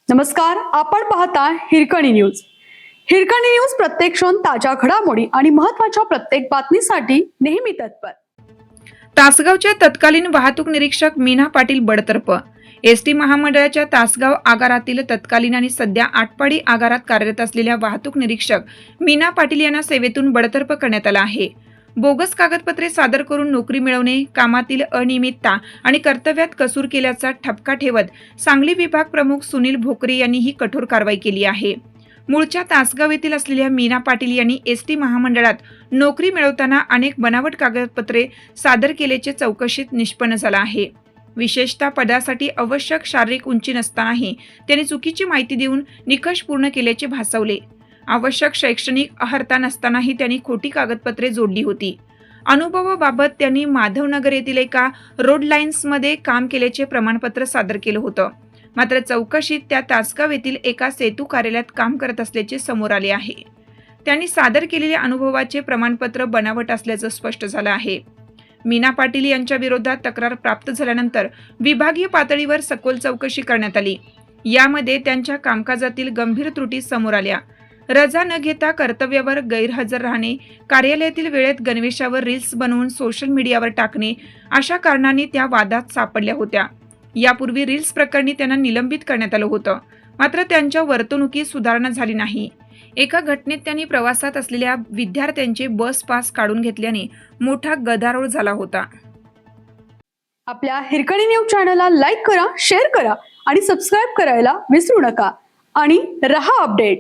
नमस्कार, आपण पाहता हिरकणी न्यूज. हिरकणी न्यूज प्रत्येक क्षण ताज्या घडामोडी आणि महत्त्वाच्या प्रत्येक बातमीसाठी नेहमी तत्पर. तासगावच्या तत्कालीन वाहतूक निरीक्षक मीना पाटील बडतर्फ. एसटी महामंडळाच्या तासगाव आगारातील तत्कालीन आणि सध्या आटपाडी आगारात कार्यरत असलेल्या वाहतूक निरीक्षक मीना पाटील यांना सेवेतून बडतर्फ करण्यात आला आहे. बोगस कागदपत्रे सादर करून नोकरी मिळवणे, कामातील अनियमितता आणि कर्तव्यात कसूर केल्याचा ठपका ठेवत सांगली विभाग प्रमुख सुनील भोकरे यांनी ही कठोर कारवाई केली आहे. मूळच्या तासगाव येथील असलेल्या मीना पाटील यांनी एसटी महामंडळात नोकरी मिळवताना अनेक बनावट कागदपत्रे सादर केल्याचे चौकशीत निष्पन्न झालं आहे. विशेषतः पदासाठी आवश्यक शारीरिक उंची नसतानाही त्यांनी चुकीची माहिती देऊन निकष पूर्ण केल्याचे भासवले. आवश्यक शैक्षणिक अर्हता नसतानाही त्यांनी खोटी कागदपत्रे जोडली होती. अनुभवाबाबत त्यांनी माधवनगर येथील एका रोड लाईन्समध्ये काम केल्याचे प्रमाणपत्र सादर केलं होतं. मात्र चौकशीत त्या तासगाव येथील एका सेतू कार्यालयात काम करत असल्याचे समोर आले आहे. त्यांनी सादर केलेल्या अनुभवाचे प्रमाणपत्र बनावट असल्याचं स्पष्ट झालं आहे. मीना पाटील यांच्या विरोधात तक्रार प्राप्त झाल्यानंतर विभागीय पातळीवर सखोल चौकशी करण्यात आली. यामध्ये त्यांच्या कामकाजातील गंभीर त्रुटी समोर आल्या. रजा न घेता कर्तव्यावर गैरहजर राहणे, कार्यालयातील वेळेत गणवेशावर रील्स बनवून सोशल मीडियावर टाकणे अशा कारणांनी त्या वादात सापडल्या होत्या. यापूर्वी रील्स प्रकरणी त्यांना निलंबित करण्यात आलं होतं. मात्र त्यांच्या वर्तणुकीत सुधारणा झाली नाही. एका घटनेत त्यांनी प्रवासात असलेल्या विद्यार्थ्यांचे बस पास काढून घेतल्याने मोठा गदारोळ झाला होता. आपल्या हिरकणी न्यूज चॅनलला लाईक करा, शेअर करा आणि सबस्क्राईब करायला विसरू नका आणि रहा अपडेट.